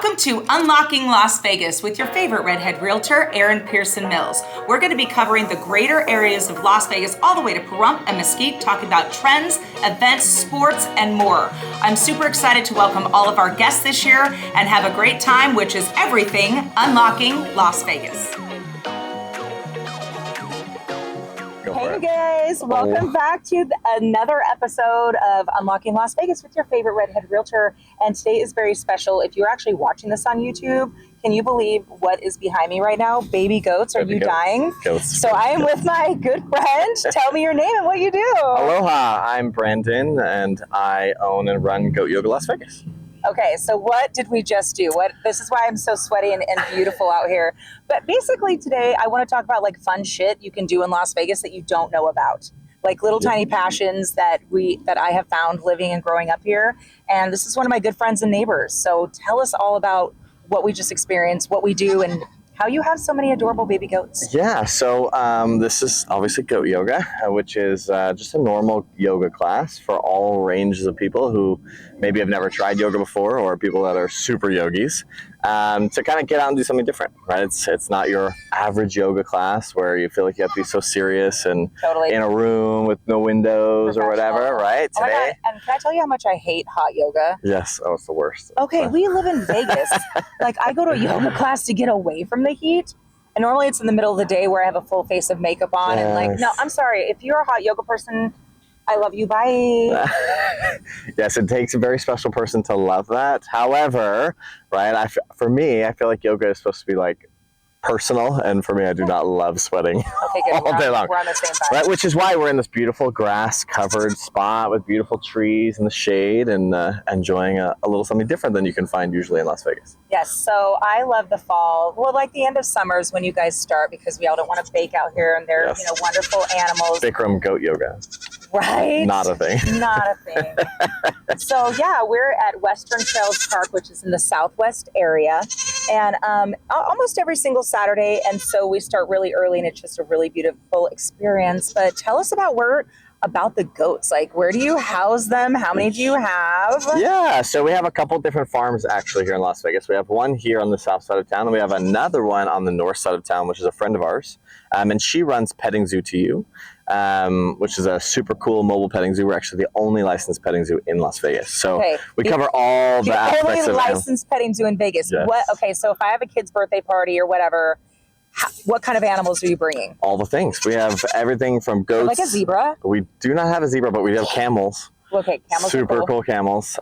Welcome to Unlocking Las Vegas with your favorite redhead realtor, Erin Pierson-Mills. We're going to be covering the greater areas of Las Vegas all the way to Pahrump and Mesquite, talking about trends, events, sports, and more. I'm super excited to welcome all of our guests this year and have a great time, which is everything Unlocking Las Vegas. Hey guys, welcome back to another episode of Unlocking Las Vegas with your favorite redhead realtor. And today is very special. If you're actually watching this on YouTube, can you believe what is behind me right now? Baby goats. Are you dying? Goats. So I am with my good friend. Tell me your name and what you do. Aloha, I'm Brandon and I own and run Goat Yoga Las Vegas. Okay, so what did we just do? This is why I'm so sweaty and beautiful out here. But basically today, I want to talk about like fun shit you can do in Las Vegas that you don't know about. Like little tiny passions that I have found living and growing up here. And this is one of my good friends and neighbors. So tell us all about what we just experienced, what we do, and how you have so many adorable baby goats. Yeah, so this is obviously Goat Yoga, which is just a normal yoga class for all ranges of people who maybe have never tried yoga before or people that are super yogis to kind of get out and do something different, right? It's not your average yoga class where you feel like you have to be so serious and in a room with no windows or whatever, right? Oh today. And can I tell you how much I hate hot yoga? Yes, oh, it's the worst. Okay, we live in Vegas. Like I go to a yoga class to get away from the heat. And normally it's in the middle of the day where I have a full face of makeup on. Yes. And like, no, I'm sorry. If you're a hot yoga person, I love you. Bye. Yes, it takes a very special person to love that. However, right, for me, I feel like yoga is supposed to be like personal, and for me, I do not love sweating all day long. We're on the same page. Right, which is why we're in this beautiful grass-covered spot with beautiful trees in the shade and enjoying a little something different than you can find usually in Las Vegas. Yes, so I love the fall. Well, like the end of summers when you guys start, because we all don't want to bake out here, and they're wonderful animals. Bikram goat yoga. Right? Not a thing. Not a thing. So yeah, we're at Western Trails Park, which is in the southwest area, and almost every single Saturday. And so we start really early, and it's just a really beautiful experience. But tell us about the goats. Like, where do you house them? How many do you have? Yeah, so we have a couple different farms actually here in Las Vegas. We have one here on the south side of town, and we have another one on the north side of town, which is a friend of ours. And she runs Petting Zoo to You, which is a super cool mobile petting zoo. We're actually the only licensed petting zoo in Las Vegas. So we cover all the aspects of the only licensed petting zoo in Vegas. Yes. So if I have a kid's birthday party or whatever, what kind of animals are you bringing? All the things. We have everything from goats. Like a zebra? We do not have a zebra, but we have camels. Okay, camels super are cool camels.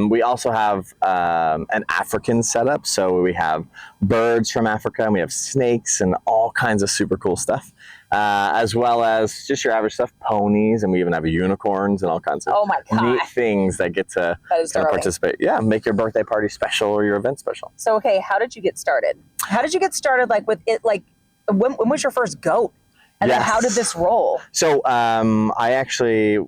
We also have an African setup. So we have birds from Africa, and we have snakes and all kinds of super cool stuff. As well as just your average stuff, ponies, and we even have unicorns and all kinds of neat things that get to participate. Yeah, make your birthday party special or your event special. So, okay, how did you get started? How did you get started, like, with it, like, when was your first goat? And then how did this roll? So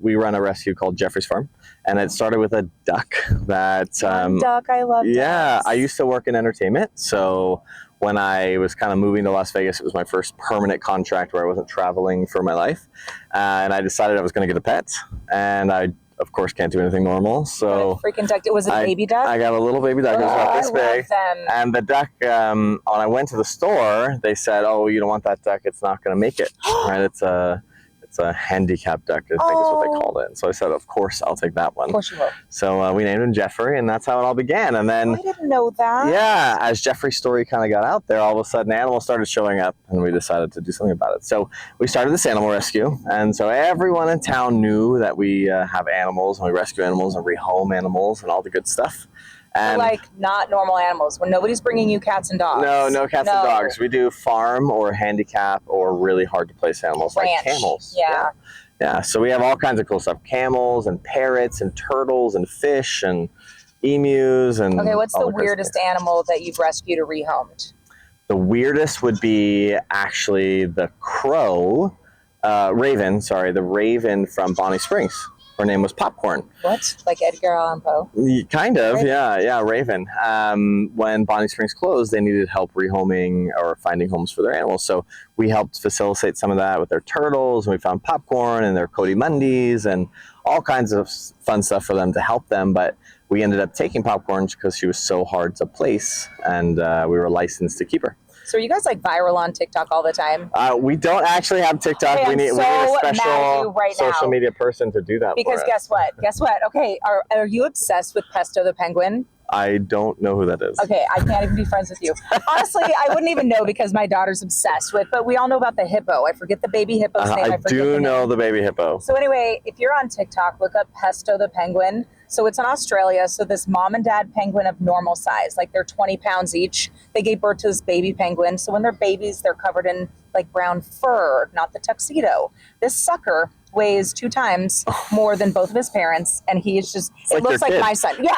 we run a rescue called Jeffrey's Farm, and it started with a duck that... duck, I love Yeah, ducks. I used to work in entertainment, so when I was kind of moving to Las Vegas, it was my first permanent contract where I wasn't traveling for my life, and I decided I was going to get a pet, and I, of course, can't do anything normal, so... What a freaking duck. Was it a baby duck? I got a little baby duck. It was about this big. And the duck, when I went to the store, they said, oh, you don't want that duck. It's not going to make it. Right? It's a handicapped duck, I think is what they called it. So I said, of course, I'll take that one. Of course you will. So we named him Jeffrey, and that's how it all began. And then... I didn't know that. Yeah, as Jeffrey's story kind of got out there, all of a sudden animals started showing up, and we decided to do something about it. So we started this animal rescue, and so everyone in town knew that we have animals, and we rescue animals and rehome animals and all the good stuff. And like not normal animals, when nobody's bringing you cats and dogs. No cats and dogs. We do farm or handicap or really hard to place animals like camels. Yeah. So we have all kinds of cool stuff: camels and parrots and turtles and fish and emus and. Okay, what's the weirdest animal that you've rescued or rehomed? The weirdest would be actually the raven from Bonnie Springs. Her name was Popcorn. What? Like Edgar Allan Poe? Kind of, yeah, Raven. When Bonnie Springs closed, they needed help rehoming or finding homes for their animals. So we helped facilitate some of that with their turtles, and we found Popcorn and their Cody Mundies and all kinds of fun stuff for them to help them. But we ended up taking Popcorn because she was so hard to place, and we were licensed to keep her. So are you guys like viral on TikTok all the time? We don't actually have TikTok. Okay, we need a special social media person to do that because for guess what? Guess what? Okay, are you obsessed with Pesto the penguin? I don't know who that is. Okay, I can't even be friends with you. Honestly, I wouldn't even know because my daughter's obsessed with, but we all know about the hippo. I forget the baby hippo's name. I do know the baby hippo. So anyway, if you're on TikTok, look up Pesto the penguin. So it's in Australia. So this mom and dad penguin of normal size, like they're 20 pounds each. They gave birth to this baby penguin. So when they're babies, they're covered in like brown fur, not the tuxedo. This sucker weighs 2 times more than both of his parents. And he is just, it looks like my son. Yeah.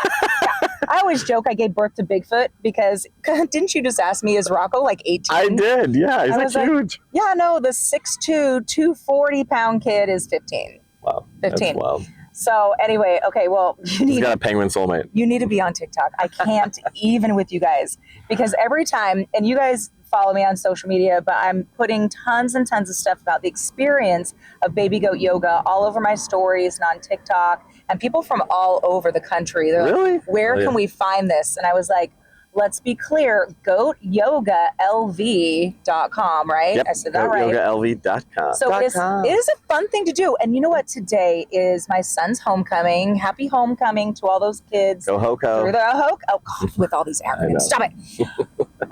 I always joke I gave birth to Bigfoot because didn't you just ask me, is Rocco like 18? I did. Yeah. He's like huge. Yeah, no, the 6'2", 240-pound kid is 15. Wow. 15. That's wild. So anyway, okay, well, he's got a penguin soulmate. You need to be on TikTok. I can't even with you guys because every time, and you guys follow me on social media, but I'm putting tons and tons of stuff about the experience of baby goat yoga all over my stories and on TikTok, and people from all over the country. They're really? Like, where can we find this? And I was like, let's be clear, goatyogalv.com, right? Yep, I said that right. goatyogalv.com. So it is a fun thing to do. And you know what? Today is my son's homecoming. Happy homecoming to all those kids. Go Hoko. Oh, God, with all these acronyms. Stop it.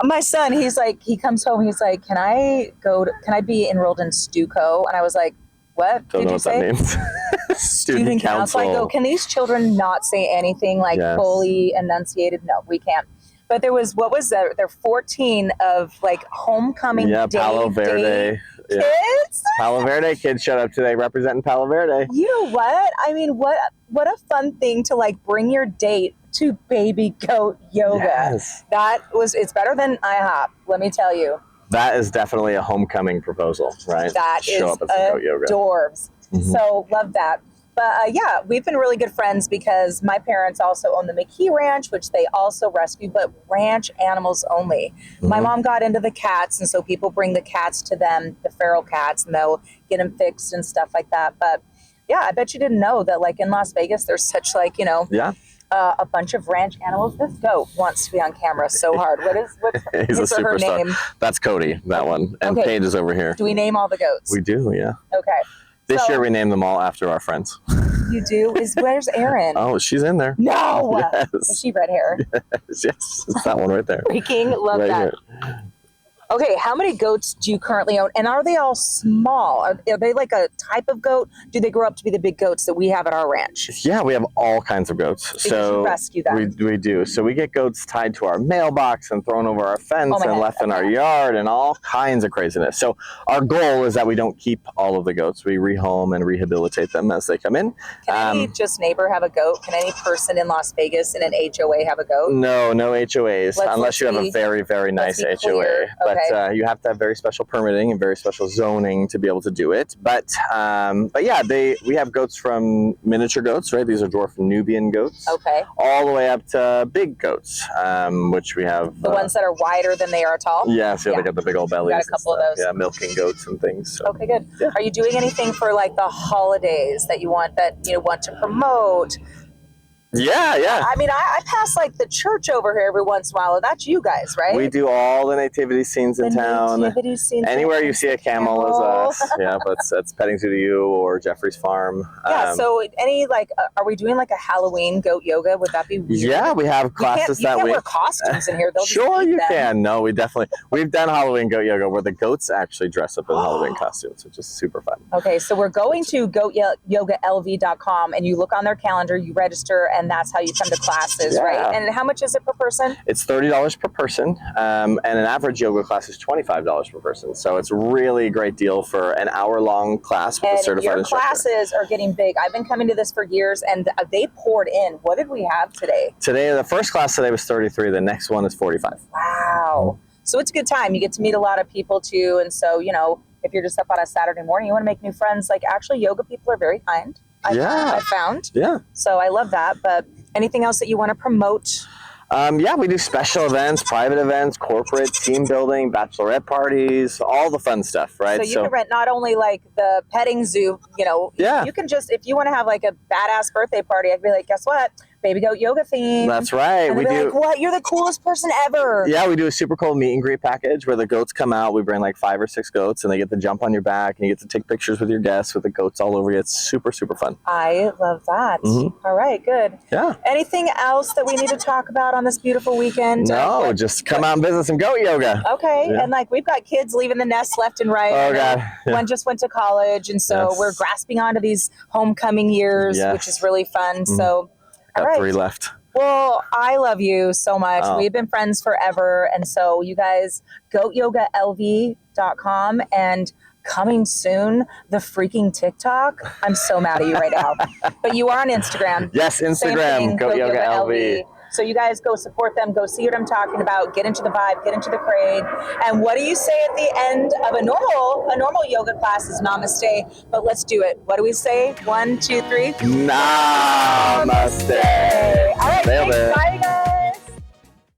My son, he comes home, he's like, can I be enrolled in StuCo? And I was like, what Don't did know you what say? That means. Student council. I go, can these children not say anything like fully enunciated? No, we can't. But there was, what was there? There were 14 of like homecoming Palo Verde kids. Palo Verde kids showed up today representing Palo Verde. You know what? I mean, what a fun thing to like bring your date to baby goat yoga. Yes. It's better than IHOP, let me tell you. That is definitely a homecoming proposal, right? That Show is up at goat yoga. Adorbs. Mm-hmm. So love that. But yeah, we've been really good friends because my parents also own the McKee Ranch, which they also rescue, but ranch animals only. Mm-hmm. My mom got into the cats, and so people bring the cats to them, the feral cats, and they'll get them fixed and stuff like that. But yeah, I bet you didn't know that like in Las Vegas, there's such like, a bunch of ranch animals. This goat wants to be on camera so hard. What's He's a superstar. Her name? That's Cody, that one. And Paige is over here. Do we name all the goats? We do, yeah. Okay. This year we named them all after our friends. You do? Where's Erin? Oh, she's in there. No! Yes. Is she red hair? Yes, it's that one right there. Freaking love that. Here. Okay, how many goats do you currently own? And are they all small? Are they like a type of goat? Do they grow up to be the big goats that we have at our ranch? Yeah, we have all kinds of goats. So you rescue them. We do. So we get goats tied to our mailbox and thrown over our fence and left in our yard and all kinds of craziness. So our goal is that we don't keep all of the goats. We rehome and rehabilitate them as they come in. Can any just neighbor have a goat? Can any person in Las Vegas in an HOA have a goat? No HOAs, unless you have a very, very nice HOA. But you have to have very special permitting and very special zoning to be able to do it. But yeah, we have goats from miniature goats, right? These are dwarf Nubian goats. Okay. All the way up to big goats, which we have. The ones that are wider than they are tall? Yeah, so they got the big old bellies. We got a couple of those. Yeah, milking goats and things. So. Okay, good. Yeah. Are you doing anything for like the holidays that you want to promote? Yeah. I mean, I pass like the church over here every once in a while. That's you guys, right? We do all the nativity scenes in town. Nativity scenes. Anywhere you see a camel is us. Yeah, but that's Petting Zoo to You or Jeffrey's Farm. Yeah. So are we doing like a Halloween goat yoga? Would that be weird? Yeah, we have classes that week. You can't wear costumes in here. Sure, you can. No, we've done Halloween goat yoga where the goats actually dress up in Halloween costumes, which is super fun. Okay, so we're going to goatyogalv.com and you look on their calendar, you register, and that's how you come to classes, right? And how much is it per person? It's $30 per person, and an average yoga class is $25 per person. So it's really a great deal for an hour-long class with a certified instructor. Your classes are getting big. I've been coming to this for years, and they poured in. What did we have today? Today, the first class today was 33. The next one is 45. Wow. So it's a good time. You get to meet a lot of people, too. And so, if you're just up on a Saturday morning, you want to make new friends. Like, actually, yoga people are very kind. I found. Yeah. So I love that. But anything else that you want to promote? Yeah, we do special events, private events, corporate, team building, bachelorette parties, all the fun stuff, right? So you can rent not only like the petting zoo, you can just, if you want to have like a badass birthday party, I'd be like, guess what? Baby Goat Yoga theme. That's right. And We they'll be do. like, what? You're the coolest person ever. Yeah, we do a super cool meet and greet package where the goats come out. We bring like 5 or 6 goats, and they get to jump on your back, and you get to take pictures with your guests with the goats all over you. It's super, super fun. I love that. All right, good. Yeah. Anything else that we need to talk about on this beautiful weekend? No, just come out and visit some goat yoga. Okay, Yeah. and like we've got kids leaving the nest left and right. Oh, God. Yeah. One just went to college, and so Yes. we're grasping onto these homecoming years, Yes. which is really fun. So, all Got right. 3 left. Well, I love you so much. Oh. We've been friends forever. And so you guys, goatyogalv.com, and coming soon, the freaking TikTok. I'm so mad at you right now. But you are on Instagram. Yes, Same Instagram, thing, Goat Yoga LV. So you guys go support them, go see what I'm talking about, get into the vibe, get into the parade. And what do you say at the end of a normal yoga class is namaste, but let's do it. What do we say? 1, 2, 3. Namaste. All right, Nailed thanks. it. Bye, guys.